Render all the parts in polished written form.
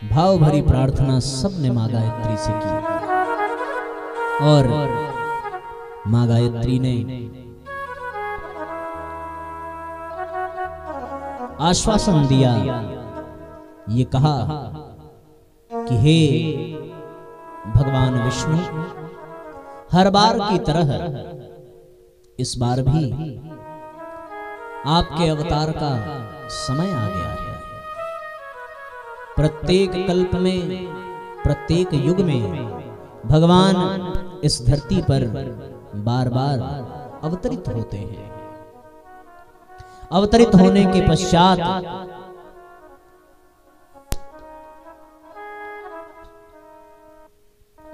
भाव भरी प्रार्थना सबने माँ गायत्री से की और माँ गायत्री ने आश्वासन दिया, ये कहा कि हे भगवान विष्णु, हर बार की तरह इस बार भी आपके अवतार का समय आ गया है। प्रत्येक कल्प में, प्रत्येक युग में भगवान इस धरती पर बार बार अवतरित होते हैं। अवतरित होने के पश्चात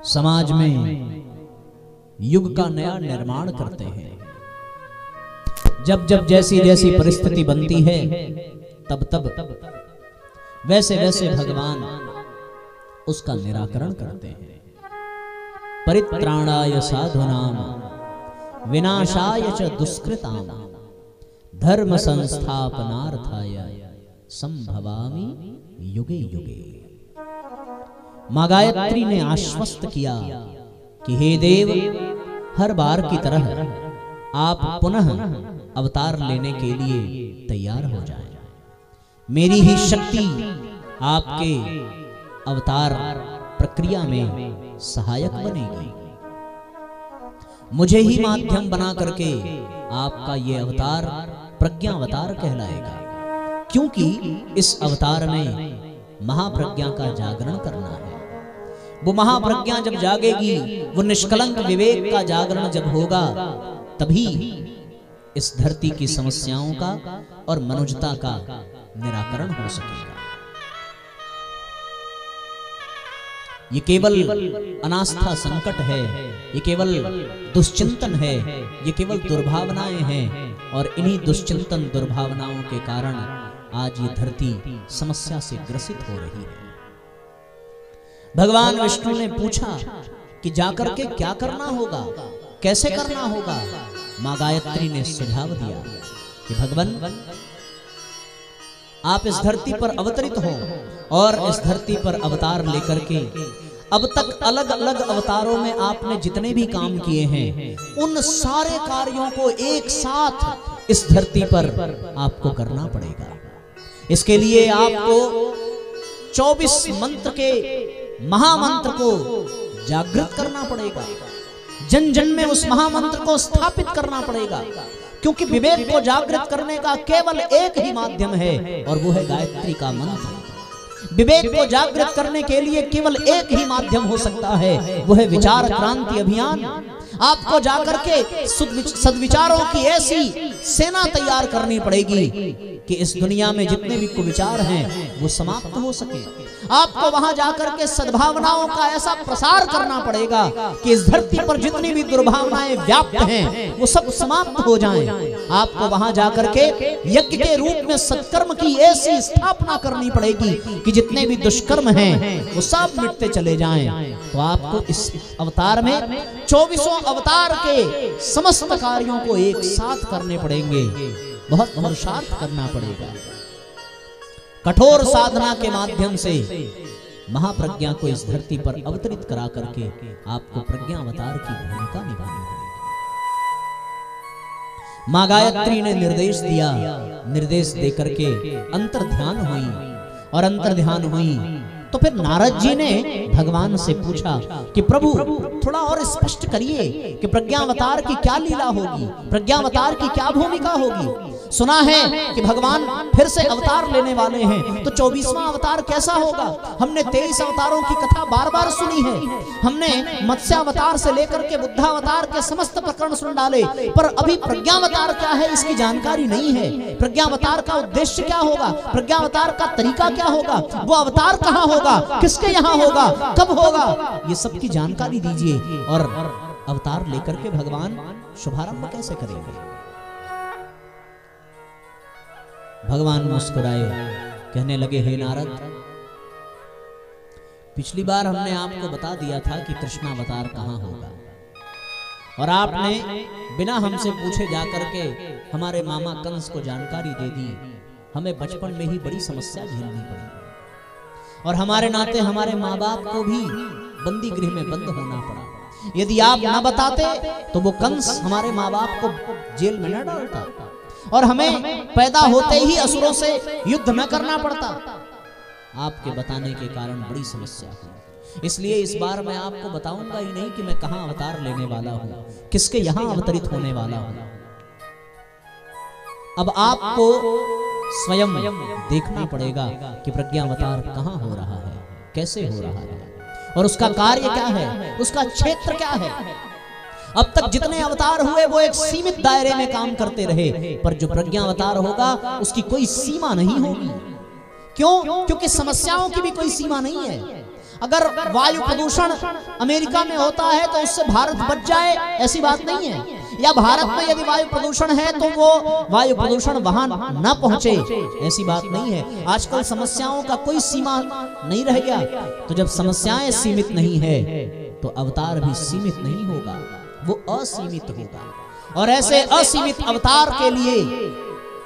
समाज में युग का नया निर्माण करते हैं। जब जब जैसी जैसी परिस्थिति बनती है, तब तब वैसे वैसे भगवान उसका निराकरण करते हैं। परित्राणाय साधूनाम विनाशाय च दुष्कृताम धर्म संस्थापनार्थाय संभवामि युगे युगे। माँ गायत्री ने आश्वस्त किया कि हे देव, हर बार की तरह आप पुनः अवतार लेने के लिए तैयार हो जाएं। मेरी ही शक्ति आपके अवतार प्रक्रिया में सहायक बनेगी। मुझे ही माध्यम बना करके आपका ये अवतार प्रज्ञावतार कहलाएगा, क्योंकि इस अवतार में महाप्रज्ञा का जागरण करना है। वो महाप्रज्ञा जब जागेगी, वो निष्कलंक विवेक का जागरण जब होगा, तभी इस धरती की समस्याओं का और मनुष्यता का निराकरण हो सकेगा। ये केवल अनास्था संकट है, ये केवल दुश्चिंतन है, ये केवल दुर्भावनाएं हैं, और इन्हीं दुश्चिंतन दुर्भावनाओं के कारण आज ये धरती समस्या से ग्रसित हो रही है। भगवान विष्णु ने पूछा कि जाकर के क्या करना होगा, कैसे करना होगा। माँ गायत्री ने सुझाव दिया कि भगवान, आप इस धरती पर अवतरित हो और इस धरती पर अवतार लेकर के अब तक अलग अलग अवतारों में आपने जितने भी काम किए हैं, उन सारे कार्यों को एक साथ इस धरती पर आपको करना पड़ेगा। इसके लिए आपको 24 मंत्र के महामंत्र को जागृत करना पड़ेगा। जन जन में उस महामंत्र को स्थापित करना पड़ेगा, क्योंकि विवेक को जागृत करने का केवल एक ही माध्यम है, और वो है गायत्री का मंत्र। विवेक को जागृत करने के लिए केवल एक ही माध्यम हो सकता है, वो है विचार क्रांति अभियान। आपको जाकर के सद्विचारों की ऐसी सेना तैयार करनी पड़ेगी कि इस दुनिया में जितने भी कुविचार हैं वो समाप्त हो सके। आपको वहां जाकर के सद्भावनाओं का ऐसा प्रसार करना पड़ेगा कि इस धरती पर जितनी भी दुर्भावनाएं व्याप्त हैं वो सब समाप्त हो जाएं। आपको वहां जाकर के यज्ञ के रूप में सत्कर्म की ऐसी स्थापना करनी पड़ेगी कि जितने भी दुष्कर्म हैं वो सब मिटते चले जाएं। तो आपको इस अवतार में 24 अवतार के समस्त कार्यों को एक साथ करने पड़ेंगे। बहुत पुरुषार्थ करना पड़ेगा। कठोर साधना के माध्यम से महाप्रज्ञा को इस धरती पर अवतरित करा करके आपको प्रज्ञावतार की भूमिका निभानी पड़ेगी। माँ गायत्री ने निर्देश दिया, निर्देश देकर के अंतर्ध्यान हुई, और अंतर्ध्यान हुई तो फिर नारद जी ने भगवान से पूछा कि प्रभु थोड़ा और स्पष्ट करिए कि प्रज्ञावतार की क्या लीला होगी, प्रज्ञावतार की क्या भूमिका होगी। सुना है कि भगवान फिर से अवतार लेने वाले हैं, तो 24वां अवतार कैसा होगा। हमने 23 अवतारों की कथा बार बार सुनी है। हमने मत्स्यावतार से लेकर के बुद्धावतार के समस्त प्रकरण सुन डाले, पर अभी प्रज्ञावतार क्या है इसकी जानकारी नहीं है। प्रज्ञावतार का उद्देश्य क्या होगा, प्रज्ञावतार का तरीका क्या होगा, वो अवतार कहाँ होगा, किसके यहाँ होगा, कब होगा, ये सब की जानकारी दीजिए। और अवतार लेकर के भगवान शुभारंभ कैसे करेंगे। भगवान मुस्कुराए, कहने लगे, हे नारद, पिछली बार हमने आपको बता दिया था कि कृष्णावतार कहाँ होगा, और आपने बिना हमसे पूछे जाकर के हमारे मामा कंस को जानकारी दे दी। हमें बचपन में ही बड़ी समस्या झेलनी पड़ी, और हमारे नाते हमारे माँ बाप को भी बंदी गृह में बंद होना पड़ा। यदि आप न बताते तो वो कंस हमारे माँ बाप को जेल में न डालता और हमें पैदा होते ही असुरों से युद्ध न करना पड़ता। आपके बताने के कारण बड़ी समस्या हुई। इसलिए इस बार मैं आपको बताऊंगा ही नहीं कि मैं कहां अवतार लेने वाला हूं, किसके यहां अवतरित होने वाला हूं। अब आपको स्वयं देखना पड़ेगा कि प्रज्ञावतार कहां हो रहा है, कैसे हो रहा है और उसका कार्य क्या है, उसका क्षेत्र क्या है। अब तक जितने अवतार हुए वो एक सीमित दायरे में काम करते रहे, पर जो प्रज्ञावतार होगा उसकी कोई सीमा नहीं होगी। क्यों? क्योंकि समस्याओं की भी कोई सीमा नहीं है। अगर वायु प्रदूषण अमेरिका में होता है तो उससे भारत बच जाए, ऐसी बात नहीं है। या भारत में यदि वायु प्रदूषण है तो वो वायु प्रदूषण वहां न पहुंचे, ऐसी बात नहीं है। आजकल समस्याओं का कोई सीमा नहीं रह गया। तो जब समस्याएं सीमित नहीं है तो अवतार भी सीमित नहीं होगा, वो असीमित होगा। और ऐसे असीमित अवतार के लिए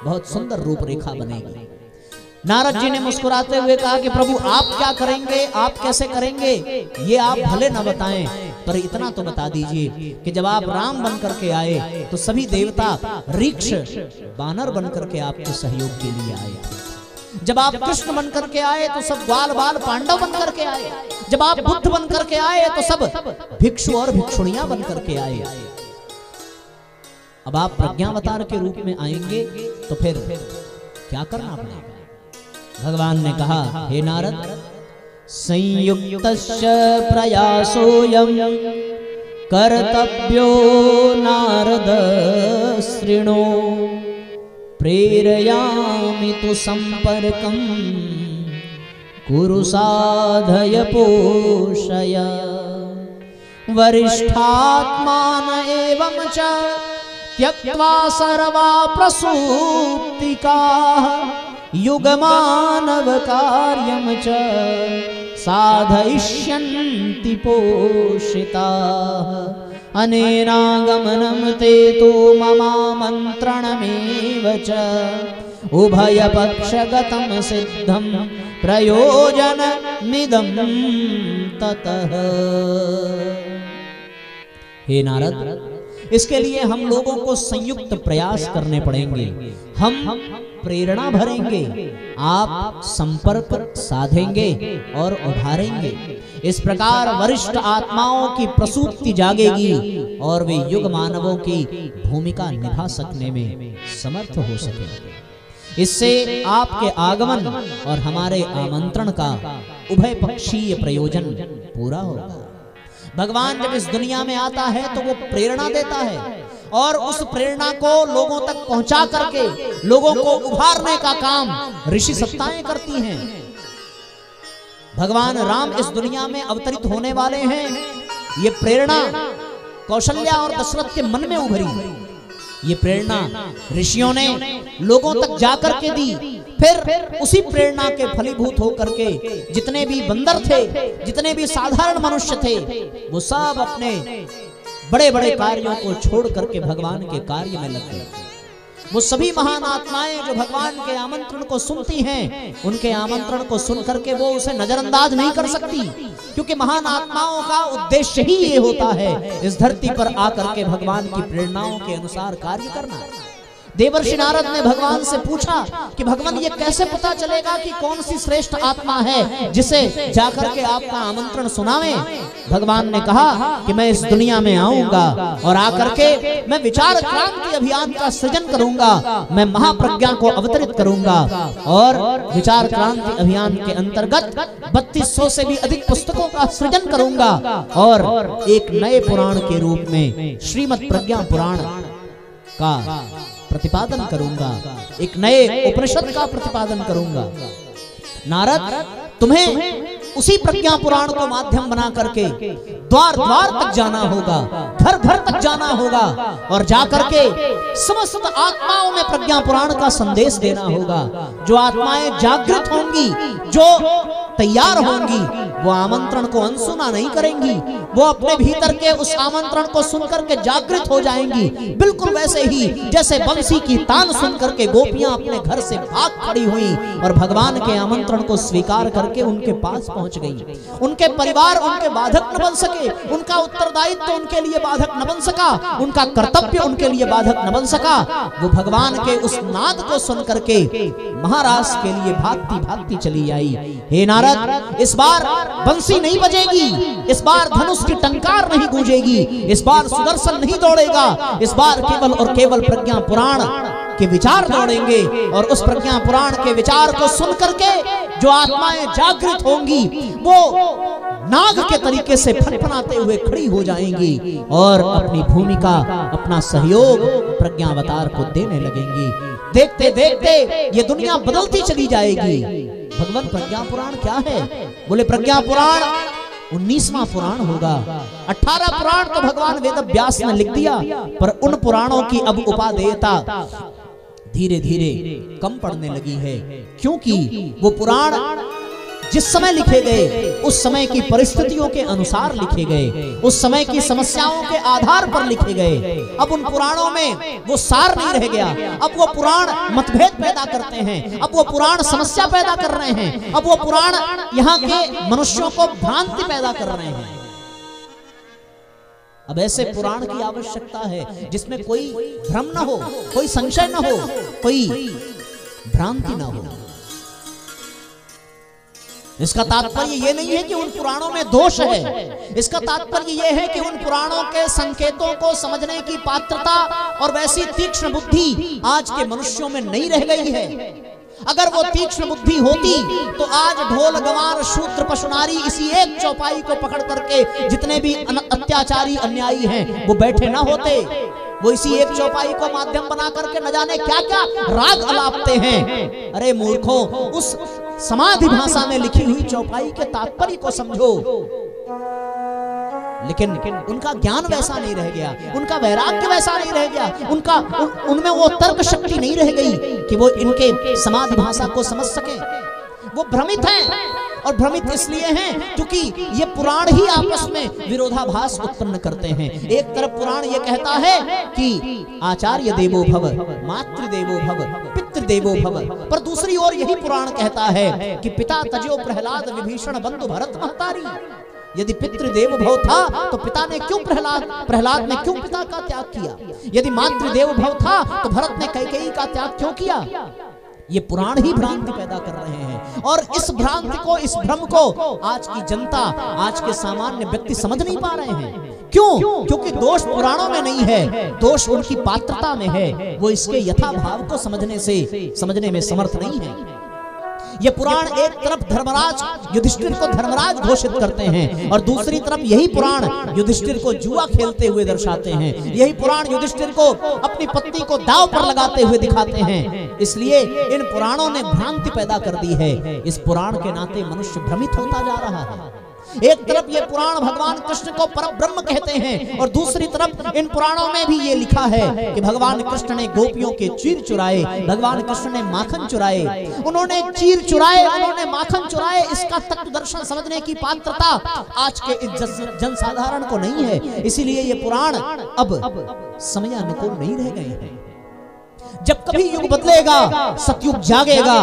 बहुत सुंदर रूपरेखा बनेगी। नारद जी ने मुस्कुराते हुए कहा कि प्रभु आप क्या करेंगे, आप कैसे करेंगे ये आप भले न बताएं, पर इतना तो बता दीजिए कि जब आप राम बन करके आए तो सभी देवता ऋक्ष बानर बन करके आपके सहयोग के लिए आए। जब आप कृष्ण बन करके आए तो सब ग्वाल बाल पांडव बन करके आए। जब आप बुद्ध बन करके आए तो सब भिक्षु और भिक्षुणियां बन करके आए। अब आप प्रज्ञावतार के रूप में आएंगे तो फिर क्या करना पड़ेगा। भगवान ने कहा, हे नारद, संयुक्तस्य प्रयासोऽयं कर्तव्यो नारद शृणु, प्रेरयामि तु संपर्कं कुरु साधय पोषय, वरिष्ठात्मान एवं च त्यक्त्वा सर्वा प्रसूतिकाः, युगमानव कार्यम च साधयिष्यन्ति पोषिताः, अनेनागमनं ते तु ममामन्त्रणमेव च, उभयपक्षगतं सिद्धं प्रयोजनमिदं ततः। हे नारद, इसके लिए हम लोगों को संयुक्त प्रयास करने पड़ेंगे। हम प्रेरणा भरेंगे, आप संपर्क साधेंगे और उभारेंगे। इस प्रकार वरिष्ठ आत्माओं की प्रसूति जागेगी और वे युग मानवों की भूमिका निभा सकने में समर्थ हो सकेंगे। इससे आपके आगमन और हमारे आमंत्रण का उभय पक्षीय प्रयोजन पूरा होगा। भगवान जब इस दुनिया में आता है तो वो प्रेरणा देता है और उस प्रेरणा को लोगों तक पहुंचा करके लोगों को उभारने का काम ऋषि सत्ताएं करती हैं। भगवान राम इस दुनिया में अवतरित होने वाले हैं। ये प्रेरणा कौशल्या और दशरथ के मन में उभरी। ये प्रेरणा ऋषियों ने लोगों तक जाकर के दी। फिर उसी प्रेरणा के फलीभूत होकर के जितने भी बंदर थे, जितने भी साधारण मनुष्य थे, वो सब अपने बड़े बड़े कार्यों को छोड़ करके भगवान के कार्य में लग गए। वो सभी महान आत्माएं जो भगवान के आमंत्रण को सुनती हैं, उनके आमंत्रण को सुन करके वो उसे नजरअंदाज नहीं कर सकती, क्योंकि महान आत्माओं का उद्देश्य ही ये होता है इस धरती पर आकर के भगवान की प्रेरणाओं के अनुसार कार्य करना। देवर्षि नारद ने भगवान से पूछा कि भगवान ये कैसे पता चलेगा कि कौन सी श्रेष्ठ आत्मा है जिसे जाकर के आपका आमंत्रण सुनावे। भगवान ने कहा कि मैं इस दुनिया में आऊंगा और आकर के मैं विचार क्रांति अभियान का सृजन करूंगा, मैं महाप्रज्ञा को अवतरित करूंगा और विचार क्रांति अभियान के अंतर्गत 3200 से भी अधिक पुस्तकों का सृजन करूंगा और एक नए पुराण के रूप में श्रीमद् प्रज्ञा पुराण का प्रतिपादन करूंगा, एक नए उपनिषद का प्रतिपादन करूंगा। नारद, तुम्हें उसी प्रज्ञा पुराण को माध्यम बना करके द्वार द्वार तक जाना होगा, घर घर तक जाना होगा और जाकर के समस्त आत्माओं में प्रज्ञा पुराण का संदेश देना होगा। जो आत्माएं जागृत होंगी, जो तैयार होंगी, वो आमंत्रण को अनसुना नहीं करेंगी, वो अपने भीतर के उस आमंत्रण को सुनकर के जागृत हो जाएंगी। बिल्कुल वैसे ही जैसे बंसी की तान सुनकर के गोपियां अपने घर से भाग खड़ी हुई और भगवान के आमंत्रण को स्वीकार करके उनके पास पहुंच गई। उनके परिवार उनके बाधक न बन सके, उनका उत्तरदायित्व उनके लिए बाधक न बन सका, उनका कर्तव्य उनके लिए बाधक न बन सका। वो भगवान के उस नाद को सुन करके महाराज के लिए भागती भागती चली आई। हे नारद, इस बार बंसी नहीं बजेगी, इस बार धनुष की टंकार नहीं गूंजेगी, इस बार सुदर्शन नहीं दौड़ेगा, इस बार केवल और केवल प्रज्ञा पुराण के विचार दौड़ेंगे। और उस प्रज्ञा पुराण के विचार को सुन करके जो आत्माएं जागृत होंगी वो नाग के तरीके से फनफनाते हुए खड़ी हो जाएंगी और अपनी भूमिका, अपना सहयोग प्रज्ञावतार को देने लगेंगी। देखते देखते ये दुनिया बदलती चली जाएगी। भगवान प्रज्ञा पुराण क्या है? बोले प्रज्ञा पुराण 19वां पुराण होगा। 18 पुराण तो भगवान वेद व्यास ने लिख दिया, पर उन पुराणों की अब उपादेयता धीरे धीरे कम पड़ने लगी है, क्योंकि वो पुराण जिस समय लिखे गए उस समय की परिस्थितियों के अनुसार लिखे गए, उस समय की समस्याओं के आधार पर लिखे गए। अब उन पुराणों में वो सार नहीं रह गया। अब वो पुराण मतभेद पैदा करते हैं, अब वो पुराण समस्या पैदा कर रहे हैं, अब वो पुराण यहाँ के मनुष्यों को भ्रांति पैदा कर रहे हैं। अब ऐसे पुराण की आवश्यकता है जिसमें कोई भ्रम न हो, कोई संशय न हो, कोई भ्रांति न हो। इसका तात्पर्य ये नहीं है कि उन पुराणों में दोष है, इसका तात्पर्य ये है कि उन पुराणों के संकेतों को समझने की पात्रता और वैसी तीक्ष्ण बुद्धि आज के मनुष्यों में नहीं रह गई है। अगर वो तीक्ष्ण बुद्धि होती तो आज ढोल गंवार शूद्र पशुनारी इसी एक चौपाई को पकड़ करके जितने भी अत्याचारी अन्यायी हैं वो बैठे ना होते। वो इसी एक चौपाई को माध्यम बना करके न जाने क्या क्या राग अलापते हैं। अरे मूर्खों, उस समाधि भाषा में लिखी हुई चौपाई के तात्पर्य को समझो। लेकिन उनका ज्ञान वैसा नहीं रह गया, उनका वैराग्य वैसा नहीं रह गया, उनमें वो तर्क शक्ति नहीं रह गई कि वो इनके समाधि भाषा को समझ सके। वो भ्रमित हैं, और भ्रमित इसलिए हैं क्योंकि ये पुराण ही आपस में विरोधाभास उत्पन्न करते हैं। एक तरफ पुराण ये कहता है कि आचार्य देवो भव, मातृदेवो भव, पितृदेवो भव, पर दूसरी ओर यही पुराण कहता है कि पिता तजो प्रहलाद विभीषण बंधु भरत महतारी। यदि पितृदेव भव था तो पिता ने क्यों प्रहलाद ने क्यों पिता का त्याग किया? यदि मातृदेव भव था तो भरत ने कैकेयी का त्याग क्यों किया? ये पुराण ही भ्रांति पैदा कर रहे हैं, और इस भ्रांति को, इस भ्रम को आज की जनता, आज के सामान्य व्यक्ति समझ नहीं पा रहे हैं। क्यों? क्योंकि दोष पुराणों में नहीं है, दोष उनकी पात्रता में है। वो इसके यथाभाव को समझने में समर्थ नहीं है। ये पुराण एक तरफ धर्मराज युधिष्ठिर को धर्मराज घोषित करते हैं, और दूसरी तरफ यही पुराण युधिष्ठिर को जुआ खेलते हुए दर्शाते हैं। यही पुराण युधिष्ठिर को अपनी पत्नी को दांव पर लगाते हुए दिखाते हैं। इसलिए इन पुराणों ने भ्रांति पैदा कर दी है। इस पुराण के नाते मनुष्य भ्रमित होता जा रहा है। एक तरफ ये पुराण भगवान कृष्ण को परब्रह्म कहते हैं, और दूसरी तरफ इन पुराणों में भी ये लिखा है कि भगवान कृष्ण ने गोपियों के चीर चुराए, भगवान कृष्ण ने माखन चुराए। उन्होंने चीर चुराए, उन्होंने माखन चुराए, इसका तत्व दर्शन समझने की पात्रता आज के जनसाधारण को नहीं है। इसीलिए ये पुराण अब समयानुकूल नहीं रह गए हैं। जब कभी युग बदलेगा, सतयुग जागेगा,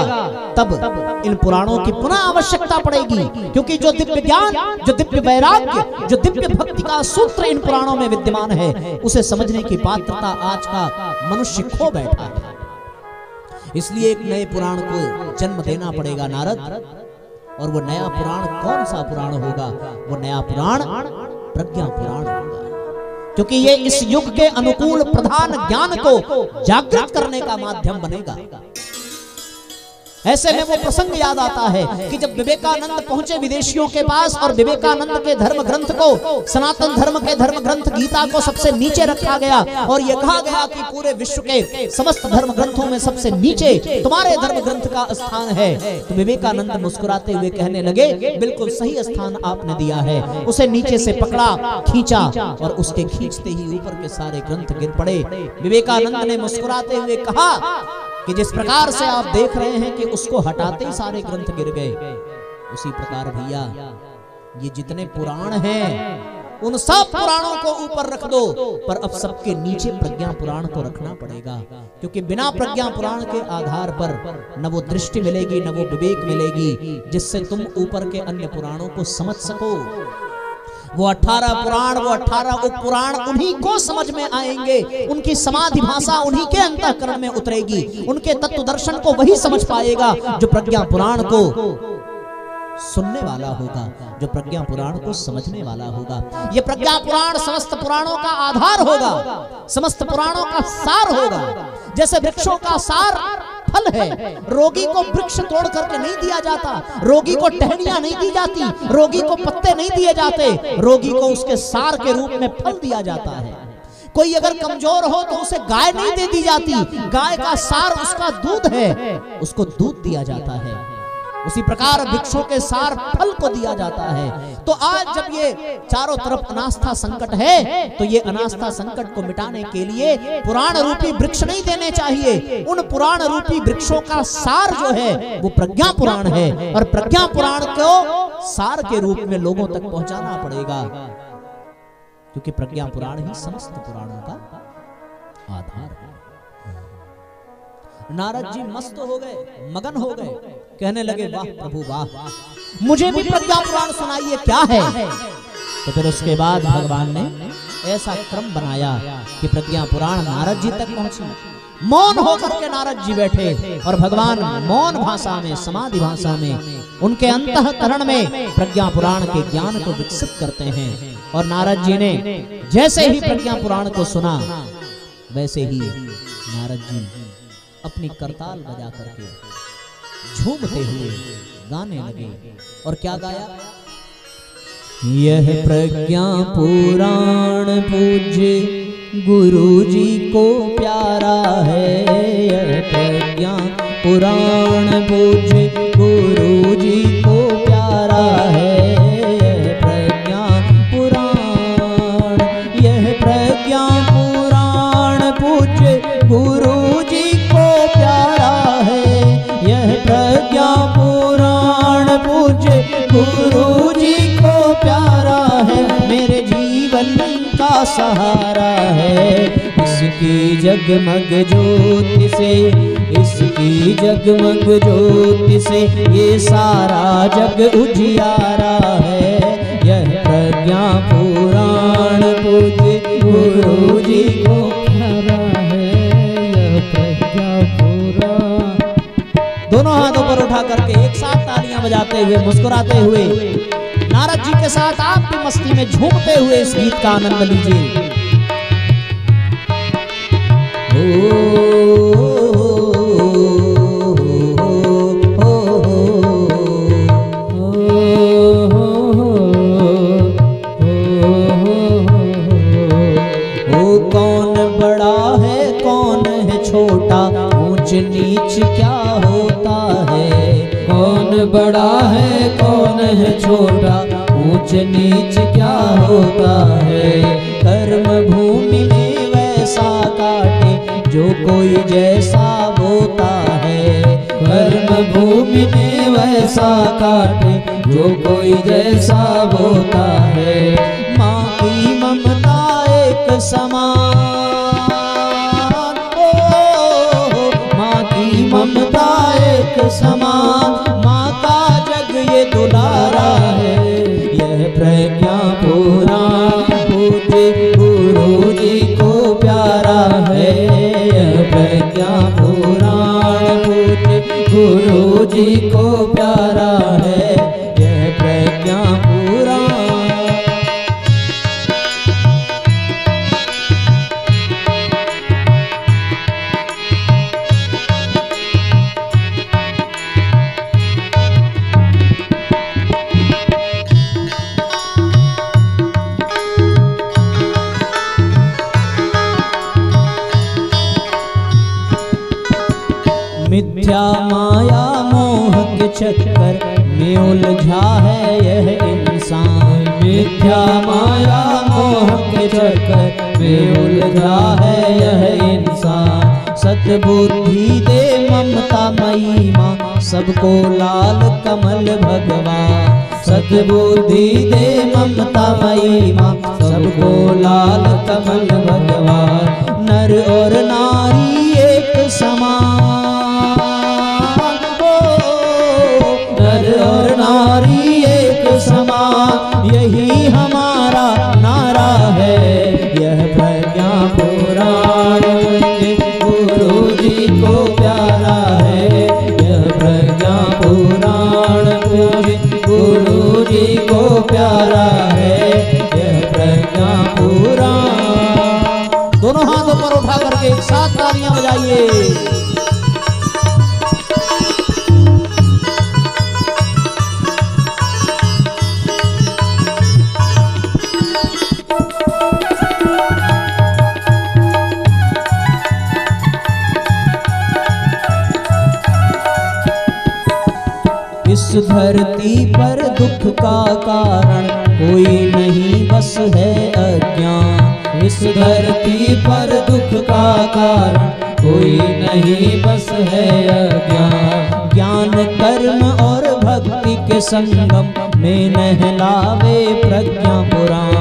तब इन पुराणों की पुनः आवश्यकता पड़ेगी, क्योंकि जो दिव्य ज्ञान, जो दिव्य वैराग्य, जो दिव्य भक्ति का सूत्र इन पुराणों में विद्यमान है, उसे समझने की पात्रता आज का मनुष्य खो बैठा है। इसलिए एक नए पुराण को जन्म देना पड़ेगा नारद, और वो नया पुराण कौन सा पुराण होगा? वो नया पुराण प्रज्ञा पुराण होगा, क्योंकि ये इस युग के अनुकूल प्रधान ज्ञान को जागृत करने का माध्यम बनेगा। ऐसे में वो प्रसंग याद आता है कि जब विवेकानंद पहुंचे विदेशियों के पास, और विवेकानंद के धर्म ग्रंथ को, सनातन धर्म के धर्म ग्रंथ गीता को सबसे नीचे रखा गया, और ये कहा गया कि पूरे विश्व के समस्त धर्म ग्रंथों में सबसे नीचे तुम्हारे धर्म ग्रंथ का स्थान है। तो विवेकानंद मुस्कुराते हुए कहने लगे, बिल्कुल सही स्थान आपने दिया है। उसे नीचे से पकड़ा, खींचा, और उसके खींचते ही ऊपर के सारे ग्रंथ गिर पड़े। विवेकानंद ने मुस्कुराते हुए कहा कि जिस प्रकार से आप देख रहे हैं कि उसको हटाते ही सारे ग्रंथ गिर गए, उसी प्रकार भैया ये जितने पुराण हैं उन सब पुराणों को ऊपर रख दो, पर अब सबके नीचे प्रज्ञा पुराण को रखना पड़ेगा, क्योंकि बिना प्रज्ञा पुराण के आधार पर न वो दृष्टि मिलेगी न वो विवेक मिलेगी जिससे तुम ऊपर के अन्य पुराणों को समझ सको। वो 18 पुराण, वो 18 उपपुराण उन्हीं को समझ में आएंगे, उनकी समाधि भाषा उन्हीं के अंतःकरण में उतरेगी, उनके तत्व दर्शन को वही समझ पाएगा जो प्रज्ञा पुराण को सुनने वाला होगा, जो प्रज्ञा पुराण को समझने वाला होगा। ये प्रज्ञा पुराण समस्त पुराणों का आधार होगा, समस्त पुराणों का सार होगा। जैसे वृक्षों का सार फल है, रोगी को वृक्ष तोड़ करके नहीं दिया जाता, रोगी को टहनियां नहीं दी जाती, रोगी को पत्ते नहीं दिए जाते, रोगी को उसके सार के रूप में फल दिया जाता है। कोई अगर कमजोर हो तो उसे गाय नहीं दे दी जाती, गाय का सार उसका दूध है, उसको दूध दिया जाता है। उसी प्रकार वृक्षों के सार फल को दिया जाता है। तो आज जब ये चारों तरफ अनास्था संकट है, तो ये अनास्था संकट को मिटाने के लिए पुराण रूपी वृक्ष नहीं देने चाहिए, उन पुराण रूपी वृक्षों का सार जो है वो प्रज्ञा पुराण है, और प्रज्ञा पुराण को सार के रूप में लोगों तक पहुंचाना पड़ेगा, क्योंकि प्रज्ञा पुराण ही समस्त पुराणों का आधार है। नारद जी मस्त हो गए, मगन हो गए, कहने लगे वाह प्रभु वाह, मुझे भी प्रज्ञा पुराण सुनाइए, क्या है। तो फिर उसके बाद भगवान ने ऐसा क्रम बनाया कि प्रज्ञा पुराण नारद जी तक पहुंची। मौन होकर के नारद जी बैठे और भगवान मौन भाषा में, समाधि भाषा में, उनके अंतःकरण में प्रज्ञा पुराण के ज्ञान को विकसित करते हैं। और नारद जी ने जैसे ही प्रज्ञा पुराण को सुना, वैसे ही नारद जी अपनी करताल बजा करके झूमते हुए गाने लगे। और क्या गाया? यह प्रज्ञा पुराण पूज्य गुरु जी को प्यारा है, यह प्रज्ञा पुराण पूज्य गुरु जी को प्यारा है, यह प्रज्ञा पुराण, यह प्रज्ञा पुराण पूज्य गुरु प्रज्ञा पुराण पूज्य गुरु जी को प्यारा है, मेरे जीवन का सहारा है। इसकी जगमग ज्योति से, इसकी जगमग ज्योति से ये सारा जग उजियारा है, यह प्रज्ञा पुराण पूज्य गुरु जी को प्यारा है, यह प्रज्ञा पुराण। दोनों हाथों पर उठा करके एक साथ तालियां बजाते हुए, मुस्कुराते हुए, नारद जी के साथ आप भी मस्ती में झूमते हुए इस गीत का आनंद लीजिए। कौन बड़ा है कौन है छोटा, ऊंच नीच क्या होता है, कौन बड़ा है कौन है छोटा, ऊंच नीच क्या होता है। कर्म भूमि में वैसा काटे जो कोई जैसा बोता है, कर्म भूमि में वैसा काटे जो कोई जैसा बोता है। माँ की ममता एक समान, माँ की ममता एक समान, माँ का जग ये दुलारा है, यह प्रज्ञा पुराण पूज्य गुरु जी को प्यारा है, यह प्रज्ञा पुराण पूज्य गुरु जी को प्यारा है, यह प्रज्ञा पुराण। मिथ्या माया मोह के चक्कर में उलझा है यह इंसान, मिथ्या माया मोह के चक्कर में उलझा है यह इंसान। सद्बुद्धि दे ममता मई माँ, सबको लाल कमल भगवान, सद्बुद्धि दे ममता मई माँ, सबको लाल कमल भगवान। नर और नारी एक समान हो, नर और नारी एक समान, यही हमारा नारा है। यह प्रज्ञा पुराण गुरु जी को प्यारा है। यह प्रज्ञा पुराण गुरु जी को प्यारा है। यह प्रज्ञा पुराण। दोनों हाथों पर उठा करके एक साथ तालियां बजाइए। इस धरती पर दुख का कारण कोई नहीं बस है अज्ञान। इस धरती पर दुख का कारण कोई नहीं बस है अज्ञान। ज्ञान कर्म और भक्ति के संगम में नहलावे प्रज्ञा पुराण।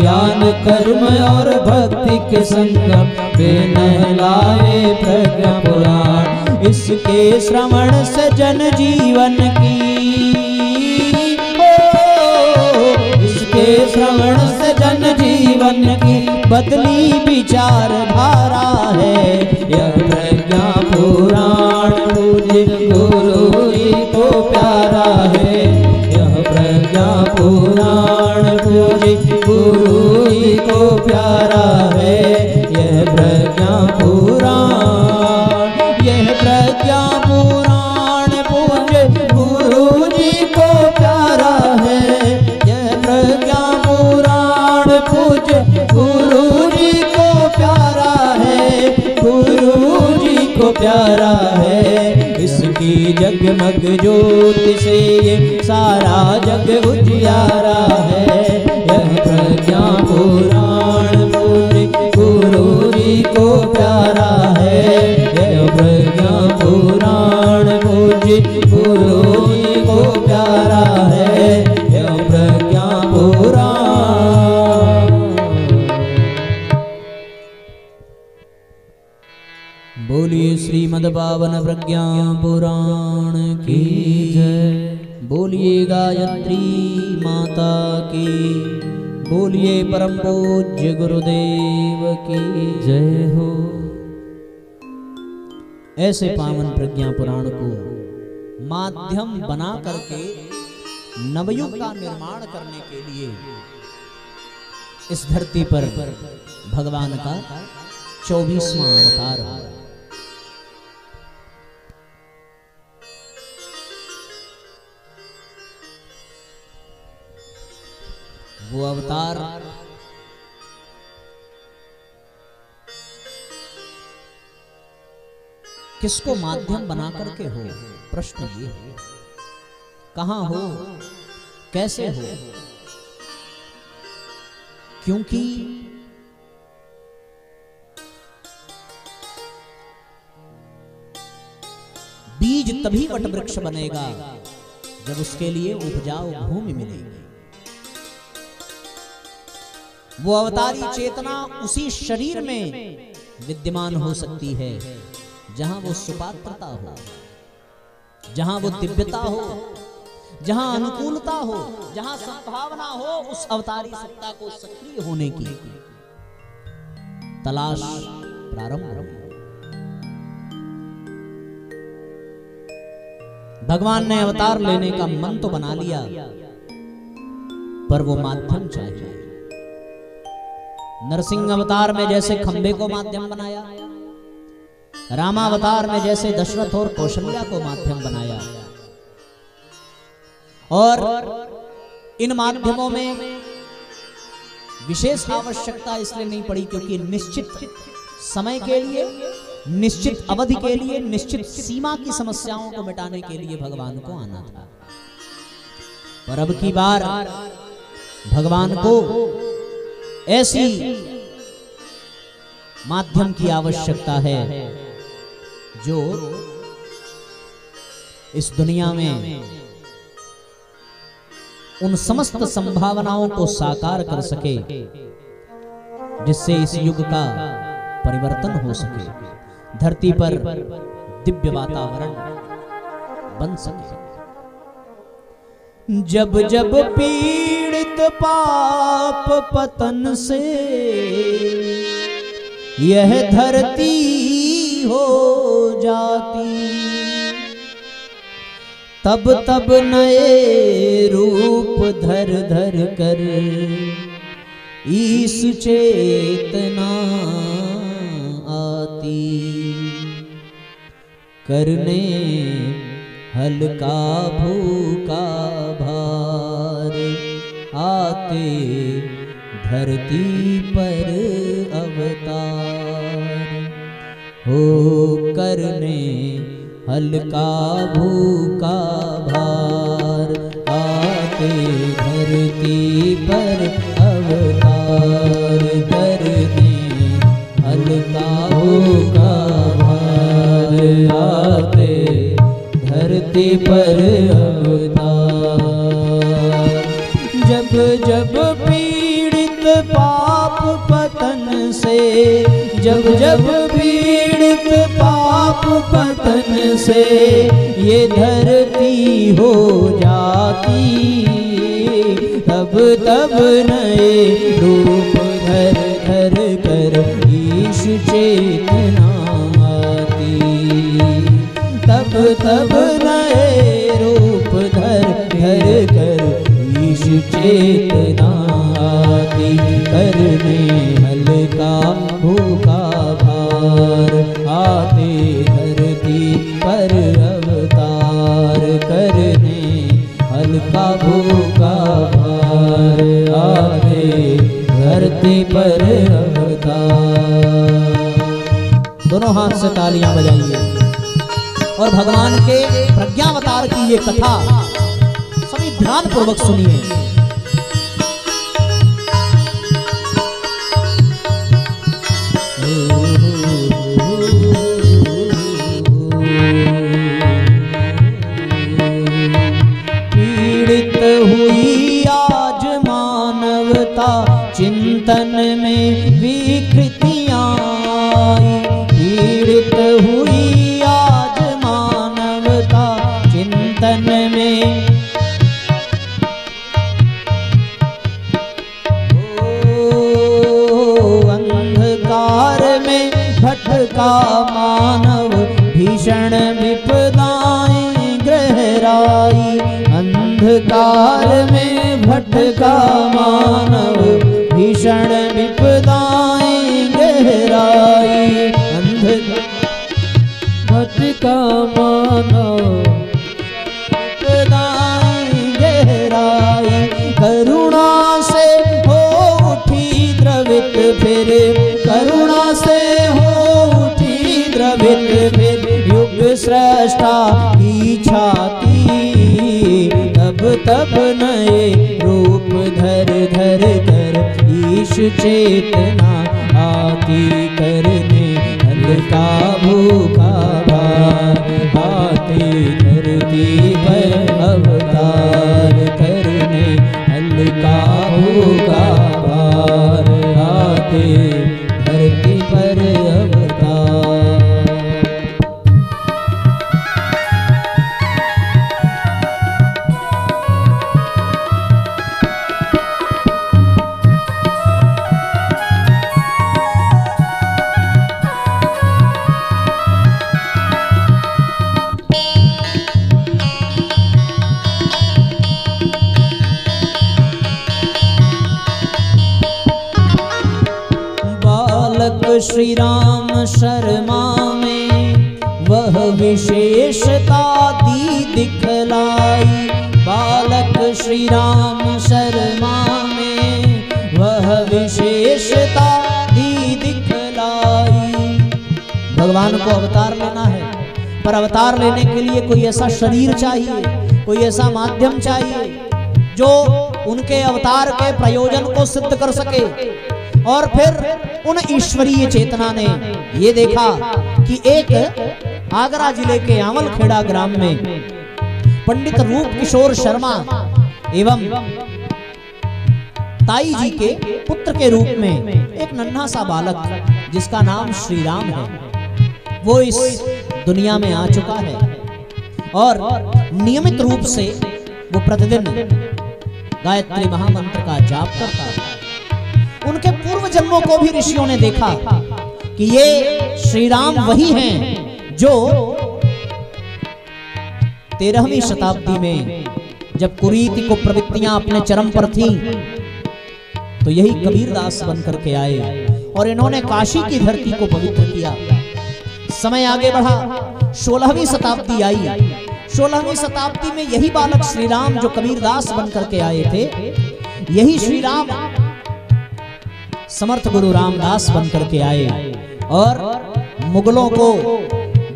ज्ञान कर्म और भक्ति के संगम में नहलावे प्रज्ञा पुराण। इसके श्रवण से जन जीवन की इसके श्रवण से जन जीवन की बदली विचारधारा है। यह प्रज्ञा पुराण पूज्य गुरु जी को प्यारा है। यह प्रज्ञा पुराण पूज्य गुरु जी को प्यारा है। यह प्रज्ञा पुराण, यह प्रज्ञा पुराण पूज्य गुरु जी को प्यारा है। यह प्रज्ञा पुराण पूज्य गुरु जी को प्यारा है। गुरु जी को प्यारा है। इसकी जगमग ज्योति से ये सारा जग उजियारा है। यह प्रज्ञा पुराण पूज्य गुरु जी को प्यारा है। यह प्रज्ञा पुराण पूज्य गुरु जी को प्यारा है। यह प्रज्ञा पुराण। बोलिए श्रीमद् पावन प्रज्ञा पुराण की जय। बोलिए गायत्री माता की। बोलिए परम पूज्य गुरुदेव की जय हो। ऐसे पावन प्रज्ञा पुराण को माध्यम बना करके नवयुग का निर्माण करने के लिए इस धरती पर भगवान का 24वां अवतार है। वो अवतार किसको माध्यम बना करके हो? प्रश्न ये है, कहां हो, कैसे हो? क्योंकि बीज तभी वट वृक्ष बनेगा जब उसके लिए उपजाऊ भूमि मिलेगी। वो अवतारी चेतना उसी शरीर में विद्यमान हो सकती है जहां वो सुपात्रता हो, जहां वो दिव्यता हो, जहां अनुकूलता हो, जहां संभावना हो उस अवतारी सत्ता को सक्रिय होने की तलाश प्रारंभ। भगवान ने अवतार लेने का मन तो बना लिया, पर वो माध्यम चाहिए। नरसिंह अवतार में जैसे खंबे को माध्यम बनाया, रामावतार में जैसे दशरथ और कौशल्या को माध्यम बनाया, और इन माध्यमों में विशेष आवश्यकता इसलिए नहीं पड़ी क्योंकि निश्चित समय के लिए, निश्चित अवधि के लिए, निश्चित सीमा की समस्याओं को मिटाने के लिए भगवान को आना था। पर अब की बार भगवान को ऐसी माध्यम की आवश्यकता है जो इस दुनिया में उन समस्त संभावनाओं को साकार कर सके, जिससे इस युग का परिवर्तन हो सके, धरती पर दिव्य वातावरण बन सके। जब जब पीड़ित पाप पतन से यह धरती हो जाती, तब तब नए रूप धर धर कर ईश चेतना आती, करने हल्का भूखा भार आते धरती पर अवतार, हो करने हल्का भूखा भार आते धरती पर अवतार, करने हल्का भूखा भार आते धरती पर अवतार। जब जब पीड़ित पाप पतन से, जब जब पीड़ित पाप पतन से ये धरती हो जाती, तब तब नए रूप धर धर कर ईश चेतना आती, तब तब नए रूप धर धर कर ईश चेतना आती, करने हल्का भूखा भार आते धरती पर अवतार, करने हल्का भूखा भार आते धरती पर अवतार। दोनों हाथ से तालियां बजाइए और भगवान के प्रज्ञावतार की ये कथा सभी ध्यान पूर्वक सुनिए। पीड़ित हुई आज मानवता, चिंतन में विकृतियां आई, पीड़ित हुई आज मानवता, चिंतन में अंधकार में भटका मानव, भीषण विपदाएं गहराई, अंधकार में भटका मानव, भीषण विपदाएं गहराई, भटका मानव विपदाएं गहराई, करुणा से हो उठी द्रवित फिर, करुणा से हो उठी द्रवित फिर, युग सृष्टा की छाती, तब तब नए रूप धर धर कर ईश चेतना आती, करने हल्का भूखा भार आते धरती पर अवतार, करने हल्का भूखा भार आते धरती पर अवतार। श्री राम शर्मा में वह विशेषता दी दिखलाई, बालक श्री राम शर्मा में वह विशेषता दी दिखलाई। भगवान को अवतार लेना है, पर अवतार लेने के लिए कोई ऐसा शरीर चाहिए, कोई ऐसा माध्यम चाहिए जो उनके अवतार के प्रयोजन को सिद्ध कर सके। और फिर उन ईश्वरीय चेतना ने ये देखा कि एक आगरा जिले के आंवलखेड़ा ग्राम में पंडित रूप किशोर शर्मा एवं ताई जी के पुत्र के रूप में एक नन्हा सा बालक जिसका नाम श्री राम है, वो इस दुनिया में आ चुका है। और नियमित रूप से वो प्रतिदिन गायत्री महामंत्र का जाप करता है। उनके पूर्व जन्मों को भी ऋषियों ने देखा कि ये श्री राम वही हैं जो 13वीं शताब्दी में जब कुरीति को प्रवृत्तियां अपने चरम पर थीं, तो यही कबीरदास बनकर के आए और इन्होंने काशी की धरती को पवित्र किया। समय आगे बढ़ा, 16वीं शताब्दी आई। 16वीं शताब्दी में यही बालक श्री राम जो कबीरदास बनकर के आए थे, यही श्री राम समर्थ गुरु रामदास बनकर के आए और मुगलों को,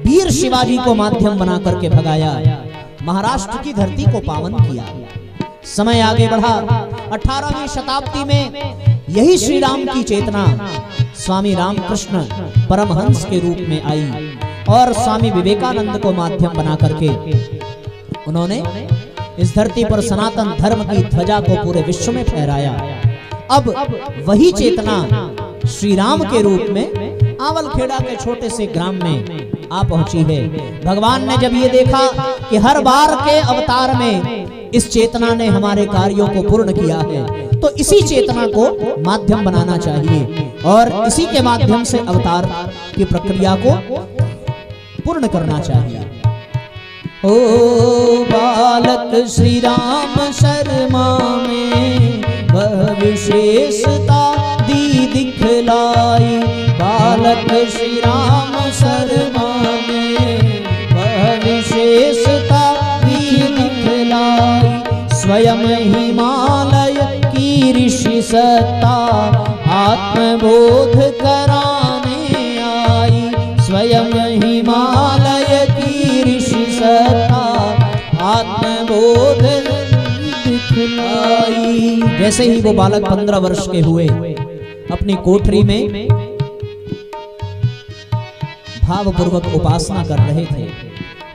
वीर शिवाजी को माध्यम बना करके भगाया, महाराष्ट्र की धरती को पावन किया। समय आगे बढ़ा, 18वीं शताब्दी में यही श्री राम की चेतना स्वामी रामकृष्ण परमहंस के रूप में आई और स्वामी विवेकानंद को माध्यम बना करके उन्होंने इस धरती पर सनातन धर्म की ध्वजा को पूरे विश्व में फहराया। अब वही चेतना श्री राम के रूप में आवलखेड़ा के छोटे से ग्राम में आ पहुंची है। भगवान ने जब ये देखा कि हर बार के अवतार में इस चेतना ने हमारे कार्यों को पूर्ण किया है, तो इसी चेतना को माध्यम बनाना चाहिए और इसी के माध्यम से अवतार की प्रक्रिया को पूर्ण करना चाहिए। ओ बालक श्री राम शर्मा में वह विशेषता दी दिखलाई, बालक श्री राम शर्मा में वह विशेषता दी दिखलाई, स्वयं हिमालय की ऋषि सत्ता आत्मबोध कराने आई, स्वयं हिमालय की ऋषि सत्ता आत्मबोध दिखलाई। जैसे ही वो बालक 15 वर्ष के हुए, अपनी कोठरी में भावपूर्वक उपासना कर रहे थे।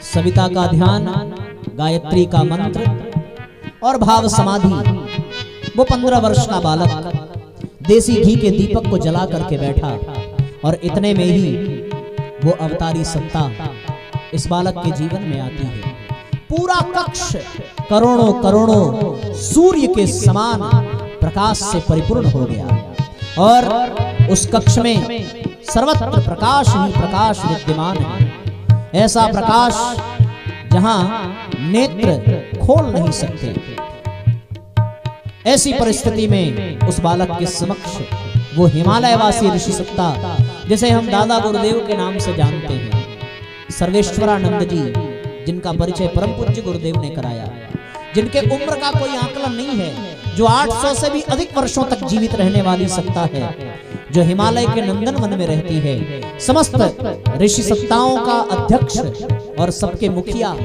सविता का ध्यान, गायत्री का मंत्र और भाव समाधि। वो 15 वर्ष का बालक देसी घी के दीपक को जला करके बैठा और इतने में ही वो अवतारी सत्ता इस बालक के जीवन में आती है। पूरा कक्ष करोड़ों करोड़ों सूर्य के समान प्रकाश से परिपूर्ण हो गया और उस कक्ष में सर्वत्र प्रकाश ही प्रकाश विद्यमान है। ऐसा प्रकाश जहां नेत्र खोल नहीं सकते। ऐसी परिस्थिति में उस बालक के समक्ष वो हिमालयवासी ऋषि सत्ता, जिसे हम दादा गुरुदेव के नाम से जानते हैं, सर्वेश्वरानंद जी, जिनका परिचय परम पूज्य गुरुदेव ने कराया, जिनके उम्र का कोई आकलन नहीं है, जो 800 से भी अधिक वर्षों तक जीवित रहने वाली सत्ता है, जो हिमालय के नंदन वन में रहती है, समस्त ऋषि सत्ताओं का अध्यक्ष और सबके मुखिया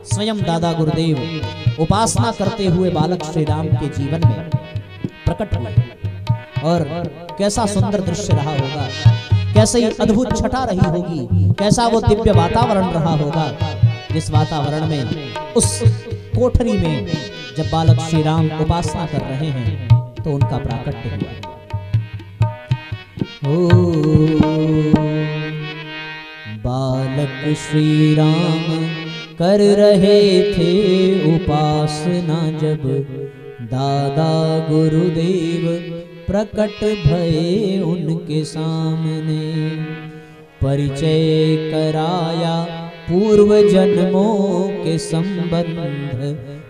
स्वयं दादा गुरुदेव उपासना करते हुए बालक श्री राम के जीवन में प्रकट हुए। और कैसा सुंदर दृश्य रहा होगा, कैसे अद्भुत छटा रही होगी, कैसा वो दिव्य वातावरण रहा होगा, जिस वातावरण में, उस कोठरी में जब बालक श्री राम उपासना कर रहे हैं तो उनका प्राकट्य हुआ। ओ बालक श्री राम कर रहे थे उपासना, जब दादा गुरुदेव प्रकट भये उनके सामने, परिचय कराया पूर्व जन्मों के संबंध,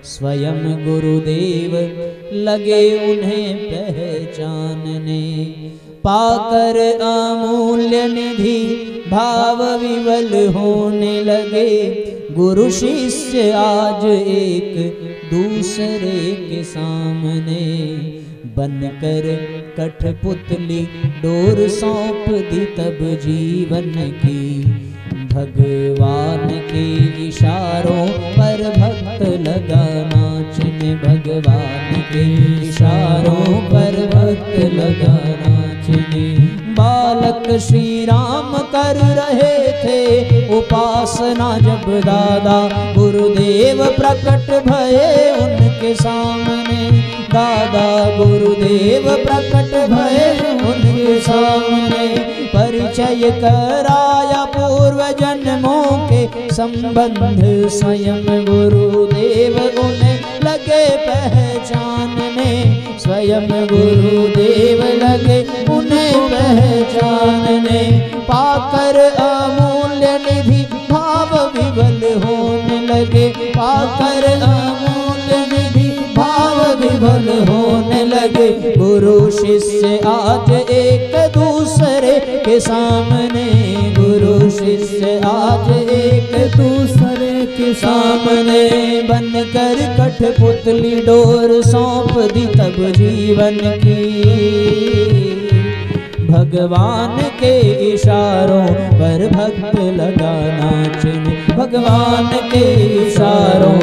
स्वयं गुरुदेव लगे उन्हें पहचानने, पाकर अमूल्य निधि भाव विवल होने लगे, गुरु शिष्य आज एक दूसरे के सामने, बनकर कठपुतली डोर सौंप दी तब जीवन की, भगवान के इशारों पर भक्त लगा नाचने, भगवान के इशारों पर भक्त लगा नाचने। बालक श्री राम कर रहे थे उपासना, जब दादा गुरुदेव प्रकट भये उनके सामने, दादा गुरुदेव प्रकट भये उनके सामने। परिचय कराया पूर्व जन्मों के संबंध, स्वयं गुरुदेव उन्हें लगे पहचानने, स्वयं गुरुदेव लगे उन्हें पहचानने। पाकर अमूल्य निधि भाव विवल होने लगे, पाकर अमूल्य निधि भाव विवल होने लगे। गुरु शिष्य आज एक दूसरे के सामने, गुरु शिष्य आज एक दूसरे के सामने। बनकर कठपुतली डोर सौंप दी तब जीवन की, भगवान के इशारों पर भक्त लगा नाचने, भगवान के इशारों